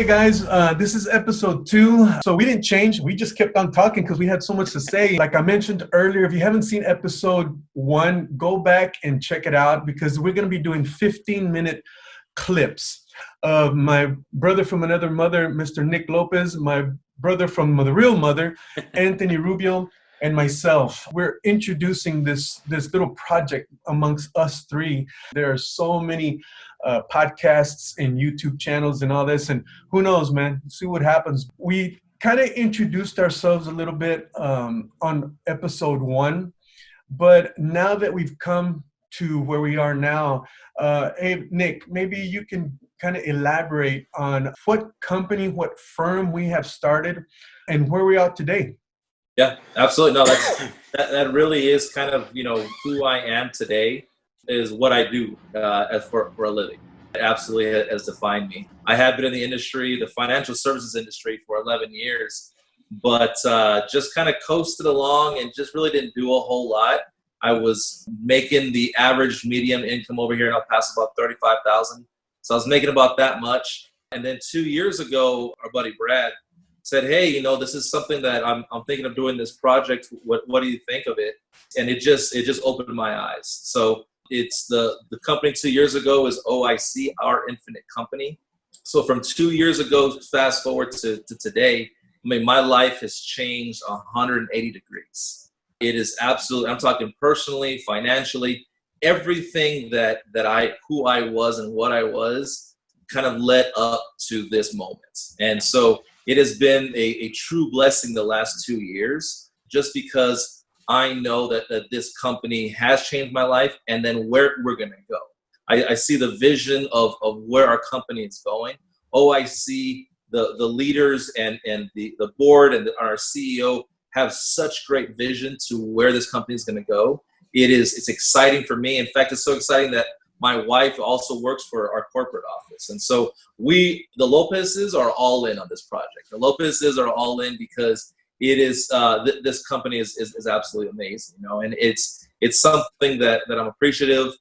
Hey guys, this is episode 2. So we didn't change. We just kept on talking because we had so much to say. Like I mentioned earlier, if you haven't seen episode 1, go back and check it out because we're going to be doing 15-minute clips of my brother from another mother, Mr. Nick Lopez, my brother from the real mother, Anthony Rubio, and myself. We're introducing this little project amongst us 3. There are so many podcasts and YouTube channels and all this, and who knows, man, see what happens. We kind of introduced ourselves a little bit on episode 1, but now that we've come to where we are now, hey, Nick, maybe you can kind of elaborate on what company, what firm we have started and where we are today. Yeah, absolutely. No, that really is kind of, who I am today is what I do as for a living. It absolutely has defined me. I have been in the industry, the financial services industry, for 11 years, but just kind of coasted along and just really didn't do a whole lot. I was making the average median income over here in El Paso about $35,000. So I was making about that much. And then 2 years ago, our buddy Brad said, hey, this is something that I'm thinking of doing this project. What do you think of it? And it just opened my eyes. So it's the company 2 years ago is OIC, Our Infinite Company. So from 2 years ago, fast forward to today, my life has changed 180 degrees. It is absolutely, I'm talking personally, financially, everything who I was and what I was kind of led up to this moment. And so it has been a true blessing the last 2 years, just because I know that this company has changed my life and then where we're going to go. I see the vision of where our company is going. I see the leaders and the board and our CEO have such great vision to where this company is going to go. It's exciting for me. In fact, it's so exciting that my wife also works for our corporate office. And so the Lopez's are all in on this project. The Lopez's are all in because it is, this company is absolutely amazing, and it's something that I'm appreciative.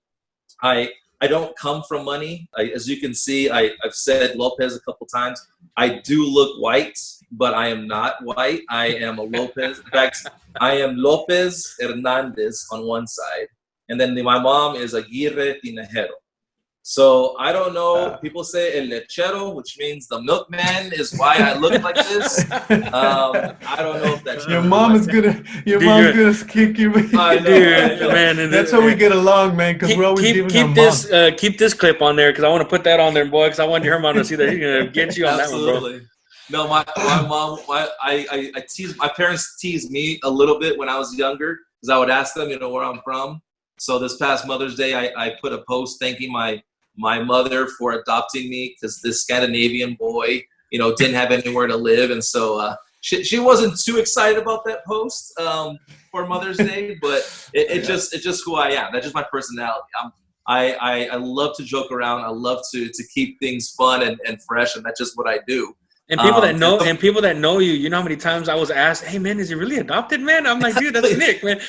I don't come from money. As you can see, I've said Lopez a couple times. I do look white, but I am not white. I am a Lopez. In fact, I am Lopez Hernandez on one side. And then my mom is Aguirre Tinajero. So I don't know. People say el lechero, which means the milkman, is why I look like this. I don't know if that's your mom is gonna kick you. I know, dude, man. That's how we get along, man. Because we're always giving keep this keep this clip on there because I want to put that on there, boy. Because I want your mom to see that. You're gonna get you on that one, bro. No, my mom. I tease my parents teased me a little bit when I was younger because I would ask them, where I'm from. So this past Mother's Day, I put a post thanking my mother for adopting me because this Scandinavian boy, didn't have anywhere to live. And so she wasn't too excited about that post for Mother's Day, but it's just who I am. That's just my personality. I love to joke around. I love to keep things fun and fresh, and that's just what I do. And people that know you, you know how many times I was asked, hey, man, is he really adopted, man? I'm like, dude, that's Nick, man.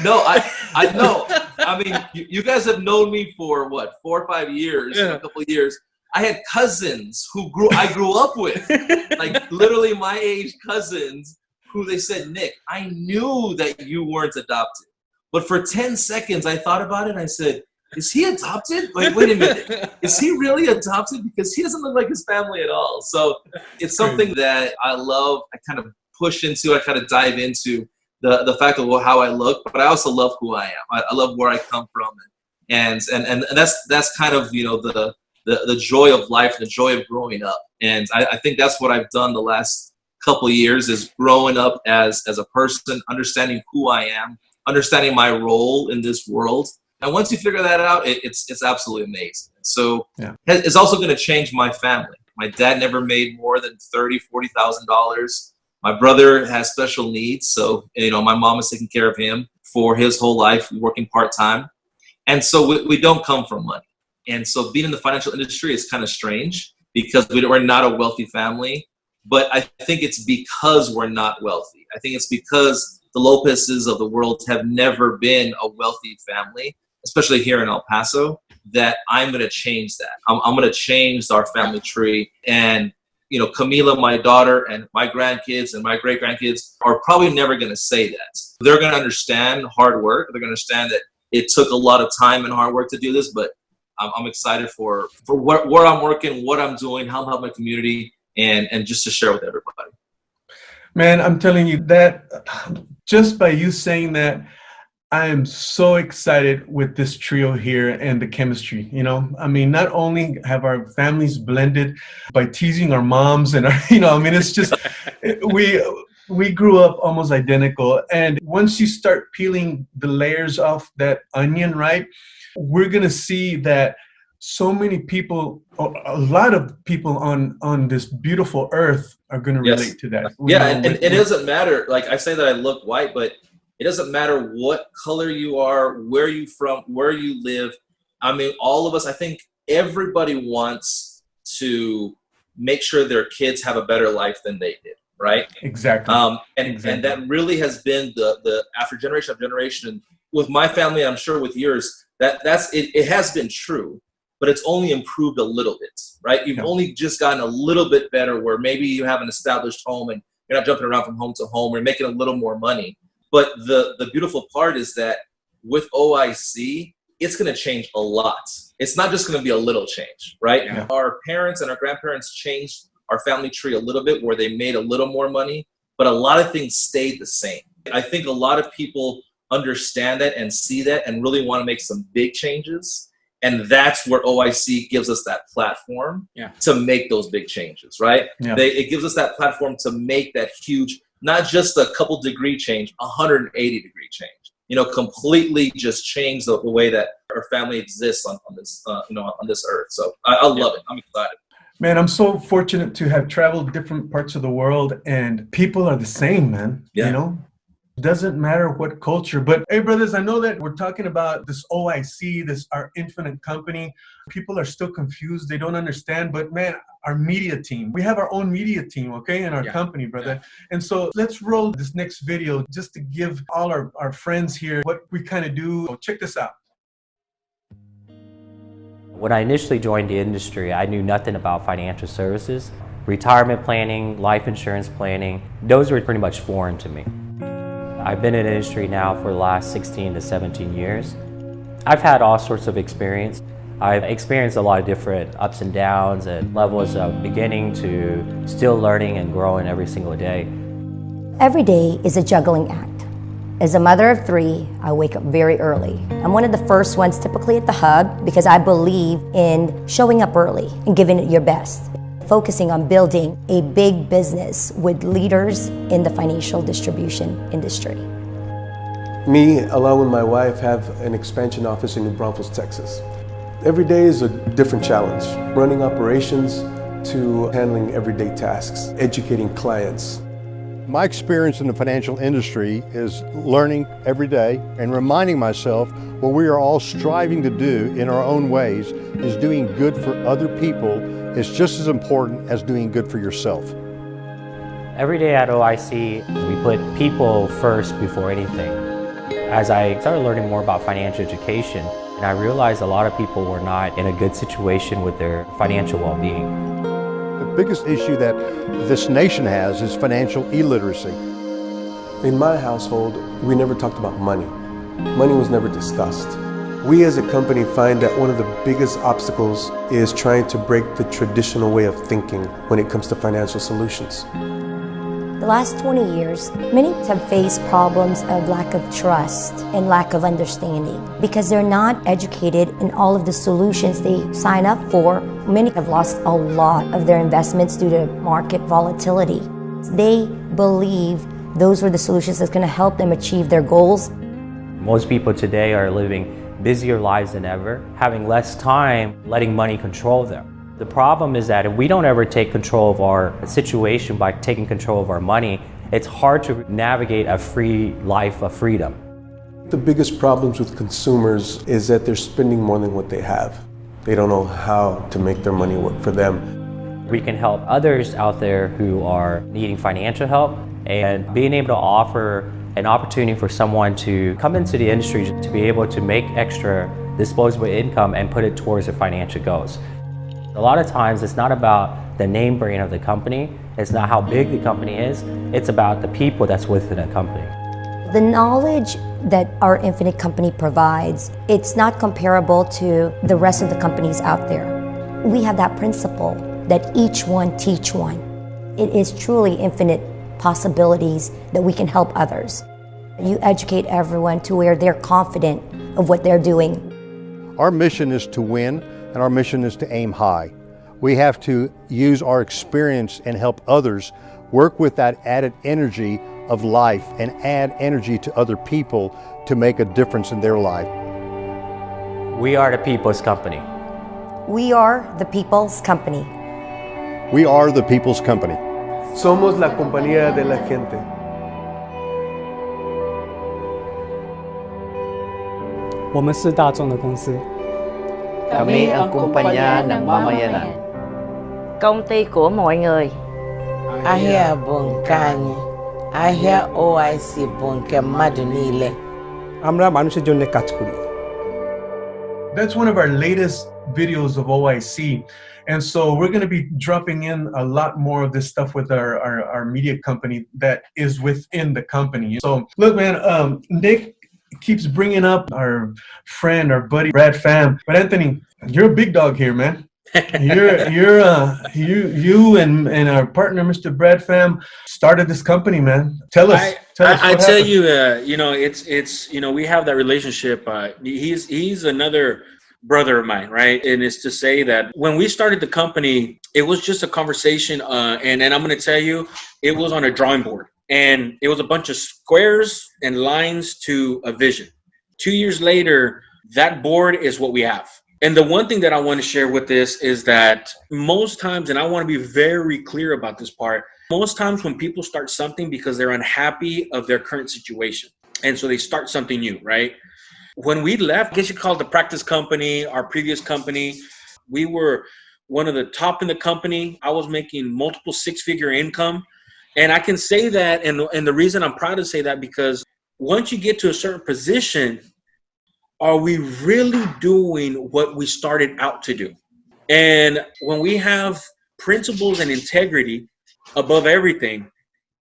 No, I know. I mean, you guys have known me for what, 4 or 5 years, a couple of years. I had cousins who I grew up with, like literally my age cousins, who they said, Nick, I knew that you weren't adopted, but for 10 seconds I thought about it and I said, is he adopted? Wait a minute. Is he really adopted? Because he doesn't look like his family at all. So it's something that I love. I kind of push into. I kind of dive into the fact of how I look, but I also love who I am. I love where I come from, and that's kind of the joy of life, the joy of growing up. And I think that's what I've done the last couple of years is growing up as a person, understanding who I am, understanding my role in this world. And once you figure that out, it's absolutely amazing. So it's also going to change my family. My dad never made more than $40,000. My brother has special needs, so my mom is taking care of him for his whole life, working part-time. And so we don't come from money. And so being in the financial industry is kind of strange because we're not a wealthy family. But I think it's because we're not wealthy. I think it's because the Lopez's of the world have never been a wealthy family. especially here in El Paso, that I'm going to change that. I'm going to change our family tree. And, you know, Camila, my daughter, and my grandkids and my great grandkids are probably never going to say that. They're going to understand hard work. They're going to understand that it took a lot of time and hard work to do this, but I'm excited for where I'm working, what I'm doing, how I'm helping my community, and just to share with everybody. Man, I'm telling you that just by you saying that, I am so excited with this trio here and the chemistry. You know, I mean, not only have our families blended by teasing our moms and our, you know, I mean, it's just, we grew up almost identical. And once you start peeling the layers off that onion, right, we're going to see that so many people, a lot of people on this beautiful earth are going to relate to that. Yeah, and it doesn't matter. Like, I say that I look white, but it doesn't matter what color you are, where you from, where you live. I mean, all of us, I think everybody wants to make sure their kids have a better life than they did, right? Exactly. And that really has been the after generation of generation. With my family, I'm sure with yours, it has been true, but it's only improved a little bit, right? You've only just gotten a little bit better, where maybe you have an established home and you're not jumping around from home to home, or you're making a little more money. But the beautiful part is that with OIC, it's going to change a lot. It's not just going to be a little change, right? Yeah. Our parents and our grandparents changed our family tree a little bit, where they made a little more money, but a lot of things stayed the same. I think a lot of people understand that and see that and really want to make some big changes. And that's where OIC gives us that platform to make those big changes, right? Yeah. It gives us that platform to make that huge, not just a couple degree change, 180 degree change. You know, completely just change the way that our family exists on this, on this earth. So I love it. I'm excited. Man, I'm so fortunate to have traveled different parts of the world, and people are the same, man. Yeah. You know, doesn't matter what culture. But hey, brothers, I know that we're talking about this OIC, this our infinite company. People are still confused. They don't understand. But man, our media team, we have our own media team, okay, in our company, brother. Yeah. And so let's roll this next video just to give all our friends here what we kind of do. So check this out. When I initially joined the industry, I knew nothing about financial services. Retirement planning, life insurance planning, those were pretty much foreign to me. I've been in the industry now for the last 16 to 17 years. I've had all sorts of experience. I've experienced a lot of different ups and downs and levels of beginning to still learning and growing every single day. Every day is a juggling act. As a mother of 3, I wake up very early. I'm one of the first ones typically at the hub because I believe in showing up early and giving it your best. Focusing on building a big business with leaders in the financial distribution industry. Me, along with my wife, have an expansion office in New Braunfels, Texas. Every day is a different challenge, running operations to handling everyday tasks, educating clients. My experience in the financial industry is learning every day and reminding myself what we are all striving to do in our own ways is doing good for other people is just as important as doing good for yourself. Every day at OIC, we put people first before anything. As I started learning more about financial education, and I realized a lot of people were not in a good situation with their financial well-being. The biggest issue that this nation has is financial illiteracy. In my household, we never talked about money. Money was never discussed. We as a company find that one of the biggest obstacles is trying to break the traditional way of thinking when it comes to financial solutions. The last 20 years, many have faced problems of lack of trust and lack of understanding because they're not educated in all of the solutions they sign up for. Many have lost a lot of their investments due to market volatility. They believe those were the solutions that's going to help them achieve their goals. Most people today are living busier lives than ever, having less time letting money control them. The problem is that if we don't ever take control of our situation by taking control of our money, it's hard to navigate a free life of freedom. The biggest problems with consumers is that they're spending more than what they have. They don't know how to make their money work for them. We can help others out there who are needing financial help, and being able to offer an opportunity for someone to come into the industry to be able to make extra disposable income and put it towards their financial goals. A lot of times it's not about the name brand of the company, it's not how big the company is, it's about the people that's within the company. The knowledge that our Infinite company provides, it's not comparable to the rest of the companies out there. We have that principle that each one teach one. It is truly infinite possibilities that we can help others. You educate everyone to where they're confident of what they're doing. Our mission is to win, and our mission is to aim high. We have to use our experience and help others work with that added energy of life and add energy to other people to make a difference in their life. We are the people's company. We are the people's company. We are the people's company. Somos la compañía de la gente.我们是大众的公司。 Kami ang kumpanya ng mamayanan. Công ty của mọi người. Ahia bongkanye. Ahia OIC bonke mmadụ niile. আমরা মানুষের জন্য কাজ করি। That's one of our latest videos of OIC. And so we're going to be dropping in a lot more of this stuff with our media company that is within the company. So look, man, Nick keeps bringing up our friend, our buddy, Brad Pham. But Anthony, you're a big dog here, man. You and our partner, Mr. Brad Pham, started this company, man. Tell us. I tell you, it's we have that relationship. He's another brother of mine, right? And it's to say that when we started the company, it was just a conversation, and I'm going to tell you, it was on a drawing board, and it was a bunch of squares and lines to a vision. 2 years later, that board is what we have. And the one thing that I want to share with this is that most times, and I want to be very clear about this part, most times when people start something because they're unhappy of their current situation, and so they start something new, right? When we left, I guess you call it the practice company, our previous company, we were one of the top in the company. I was making multiple six-figure income. And I can say that, and the reason I'm proud to say that, because once you get to a certain position, are we really doing what we started out to do? And when we have principles and integrity above everything,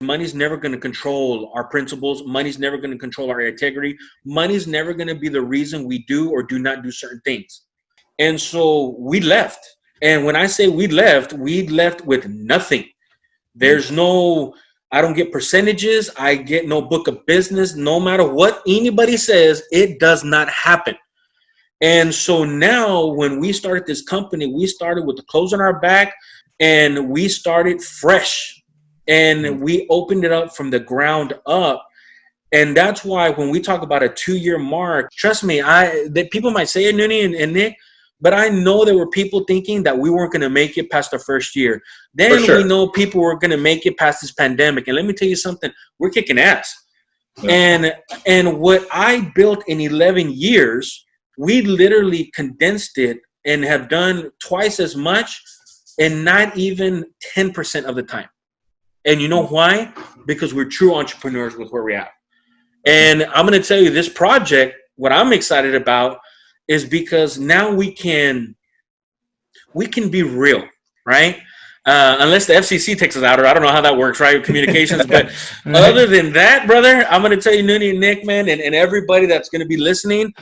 money's never going to control our principles. Money's never going to control our integrity. Money's never going to be the reason we do or do not do certain things. And so we left. And when I say we left with nothing. There's no, I don't get percentages. I get no book of business. No matter what anybody says, it does not happen. And so now when we started this company, we started with the clothes on our back, and we started fresh. And we opened it up from the ground up. And that's why when we talk about a 2-year mark, trust me, that people might say it, Nunie and Nick, but I know there were people thinking that we weren't going to make it past the first year. Then we know people were going to make it past this pandemic. And let me tell you something, we're kicking ass. Yeah. And what I built in 11 years, we literally condensed it and have done twice as much in not even 10% of the time. And you know why? Because we're true entrepreneurs with where we're at. And I'm going to tell you, this project, what I'm excited about is because now we can be real, right? Unless the FCC takes us out, or I don't know how that works, right? Communications. But other than that, brother, I'm going to tell you, Nunie and Nick, man, and everybody that's going to be listening,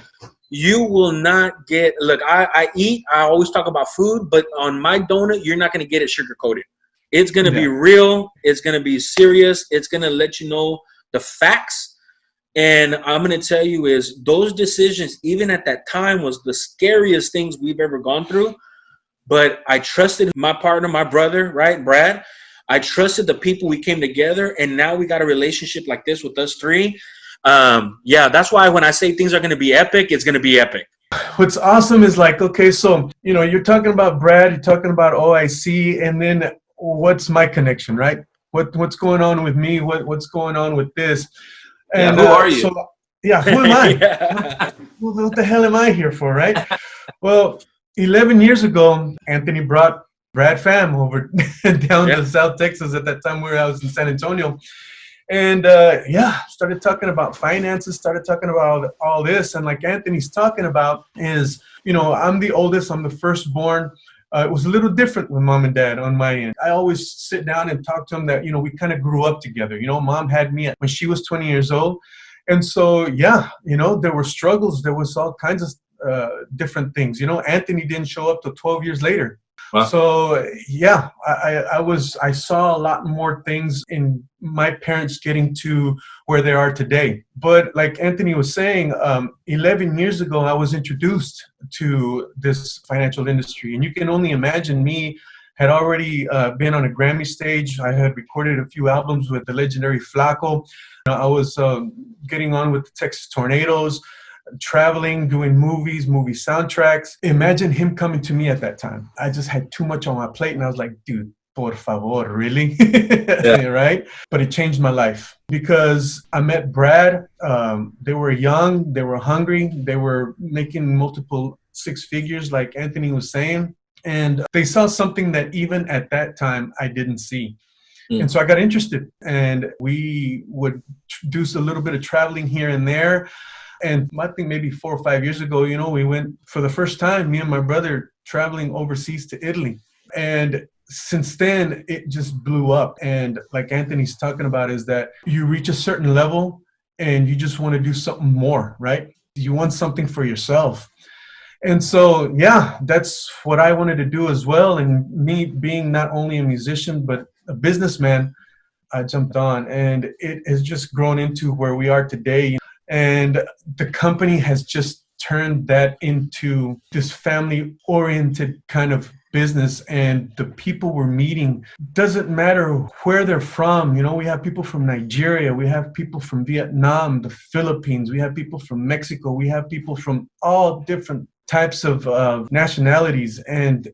you will not get, look, I always talk about food, but on my donut, you're not going to get it sugar-coated. It's going to be real. It's going to be serious. It's going to let you know the facts. And I'm going to tell you is those decisions, even at that time, was the scariest things we've ever gone through. But I trusted my partner, my brother, right, Brad. I trusted the people we came together. And now we got a relationship like this with us three. Yeah, that's why when I say things are going to be epic, it's going to be epic. What's awesome is like, okay, so, you know, you're talking about Brad, you're talking about OIC, and then what's my connection, right? What's going on with me? What's going on with this? And who are you? So, who am I? What the hell am I here for, right? Well, 11 years ago, Anthony brought Brad Pham over down to South Texas. At that time, I was in San Antonio. And started talking about finances, started talking about all this. And like Anthony's talking about is, I'm the oldest, I'm the firstborn. It was a little different with mom and dad on my end. I always sit down and talk to them that, we kind of grew up together. Mom had me when she was 20 years old. And so, there were struggles. There was all kinds of different things. Anthony didn't show up till 12 years later. Wow. So I saw a lot more things in my parents getting to where they are today. But like Anthony was saying, 11 years ago, I was introduced to this financial industry. And you can only imagine me had already been on a Grammy stage. I had recorded a few albums with the legendary Flaco. I was getting on with the Texas Tornadoes, traveling, doing movie soundtracks. Imagine him coming to me at that time. I just had too much on my plate, and I was like, dude, por favor, really? Right? But it changed my life because I met Brad. They were young, they were hungry, they were making multiple six figures, like Anthony was saying, and they saw something that even at that time I didn't see. And so I got interested, and we would do a little bit of traveling here and there. And I think maybe 4 or 5 years ago, we went for the first time, me and my brother, traveling overseas to Italy. And since then, it just blew up. And like Anthony's talking about is that you reach a certain level and you just want to do something more, right? You want something for yourself. And so, that's what I wanted to do as well. And me being not only a musician, but a businessman, I jumped on, and it has just grown into where we are today. And the company has just turned that into this family-oriented kind of business. And the people we're meeting, doesn't matter where they're from. We have people from Nigeria, we have people from Vietnam, the Philippines, we have people from Mexico, we have people from all different types of nationalities, and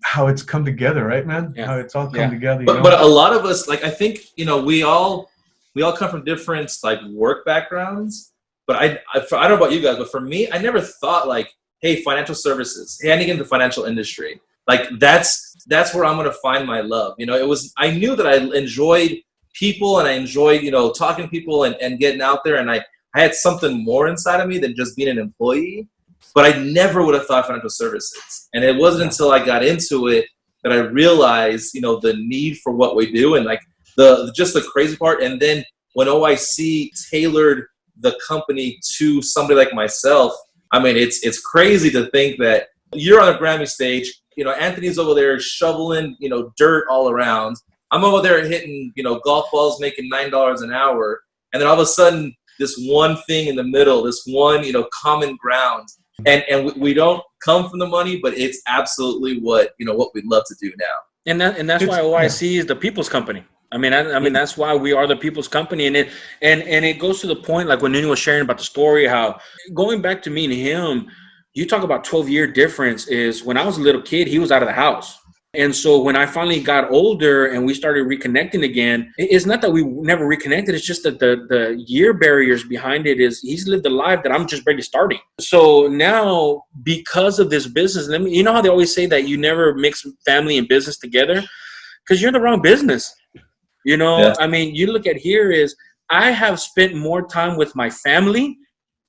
how it's come together, right, man? How it's all come together. But a lot of us, like, I think, we all come from different like work backgrounds. But I don't know about you guys, but for me, I never thought like, hey, financial services, hey, I need to get into the financial industry. Like that's where I'm going to find my love. I knew that I enjoyed people, and I enjoyed, talking to people and getting out there. And I had something more inside of me than just being an employee, but I never would have thought financial services. And it wasn't until I got into it that I realized, the need for what we do, and like the crazy part. And then when OIC tailored the company to somebody like myself, I mean, it's crazy to think that you're on a Grammy stage, Anthony's over there shoveling, dirt all around. I'm over there hitting, golf balls, making $9 an hour. And then all of a sudden, this one thing in the middle, this one, common ground. And we don't come from the money, but it's absolutely what we'd love to do now. And that's why OIC is the people's company. I mean, that's why we are the people's company. And it goes to the point, like when Nunie was sharing about the story, how going back to me and him, you talk about 12-year difference is when I was a little kid, he was out of the house. And so when I finally got older and we started reconnecting again, it's not that we never reconnected. It's just that the year barriers behind it is he's lived a life that I'm just barely starting. So now, because of this business, you know how they always say that you never mix family and business together? Because you're in the wrong business. I mean, you look at here is I have spent more time with my family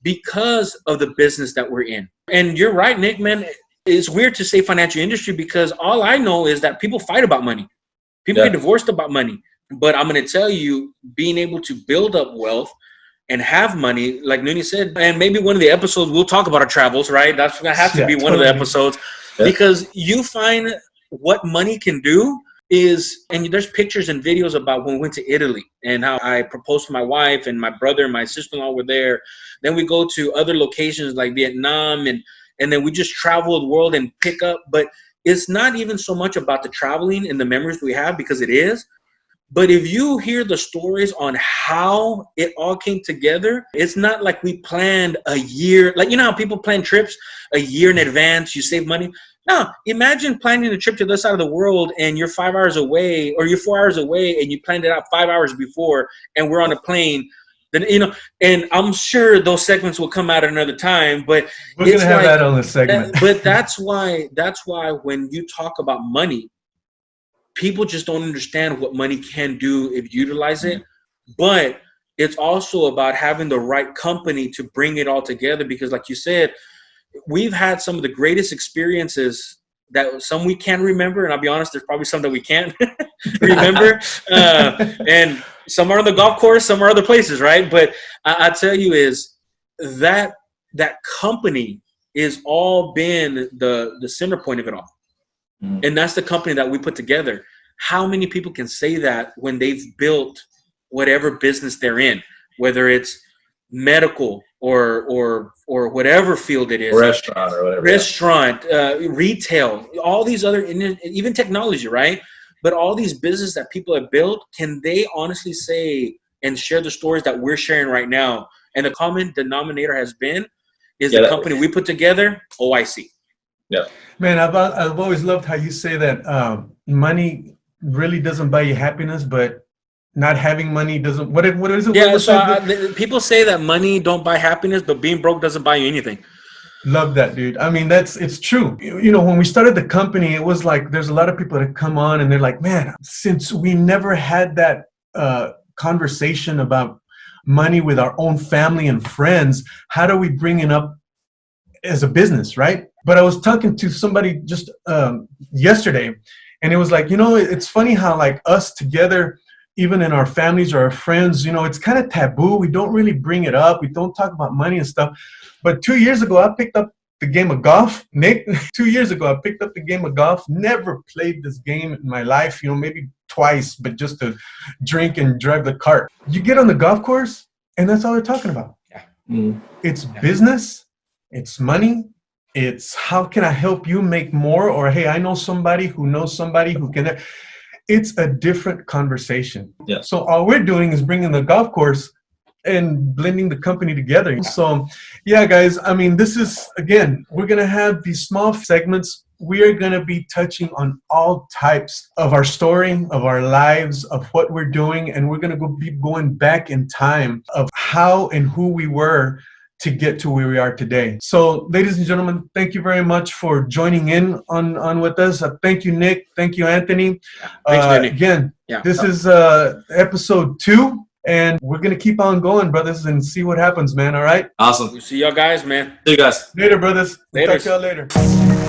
because of the business that we're in. And you're right, Nick, man. It's weird to say financial industry because all I know is that people fight about money. People get divorced about money. But I'm going to tell you, being able to build up wealth and have money, like Nunie said, and maybe one of the episodes we'll talk about our travels, right? That's going to have to be one of the episodes because you find what money can do is, and there's pictures and videos about when we went to Italy and how I proposed to my wife and my brother and my sister-in-law were there. Then we go to other locations like Vietnam and then we just travel the world and pick up. But it's not even so much about the traveling and the memories we have, because it is. But if you hear the stories on how it all came together, it's not like we planned a year. Like, how people plan trips a year in advance, you save money. No, imagine planning a trip to this side of the world and you're 5 hours away or you're 4 hours away and you planned it out 5 hours before and we're on a plane. Then, and I'm sure those segments will come out at another time, but we're going to have that on the segment. But that's why when you talk about money, people just don't understand what money can do if you utilize it. But it's also about having the right company to bring it all together, because like you said, we've had some of the greatest experiences that some we can remember, and I'll be honest, there's probably some that we can't remember, and some are on the golf course, some are other places, right? But I tell you is that company is all been the center point of it all. And that's the company that we put together. How many people can say that when they've built whatever business they're in, whether it's medical or whatever field it is, restaurant or whatever, retail, all these other, even technology, right? But all these businesses that people have built, can they honestly say and share the stories that we're sharing right now? And the common denominator has been the company we put together, OIC. Yeah, man, I've always loved how you say that money really doesn't buy you happiness, but not having money doesn't. What is it? Yeah, so people say that money don't buy happiness, but being broke doesn't buy you anything. Love that, dude. I mean, it's true. You know, when we started the company, it was like there's a lot of people that come on and they're like, man, since we never had that conversation about money with our own family and friends, how do we bring it up as a business, right? But I was talking to somebody just yesterday, and it was like, you know, it's funny how like us together, even in our families or our friends, you know, it's kind of taboo. We don't really bring it up. We don't talk about money and stuff. But 2 years ago, I picked up the game of golf. Nick, 2 years ago, I picked up the game of golf. Never played this game in my life, you know, maybe twice, but just to drink and drive the cart. You get on the golf course, and that's all they're talking about. Yeah. It's business. It's money. It's how can I help you make more? Or, hey, I know somebody who knows somebody who can. It's a different conversation. Yeah. So all we're doing is bringing the golf course and blending the company together. So, yeah, guys, I mean, this is, again, we're going to have these small segments. We are going to be touching on all types of our story, of our lives, of what we're doing. And we're going to be going back in time of how and who we were to get to where we are today. So, ladies and gentlemen, thank you very much for joining in on with us. Thank you, Nick. Thank you, Anthony. Thanks, Nick. Again, this is episode 2, and we're going to keep on going, brothers, and see what happens, man. All right? Awesome. We'll see y'all guys, man. See you guys. Later, brothers. Later. Talk to y'all later.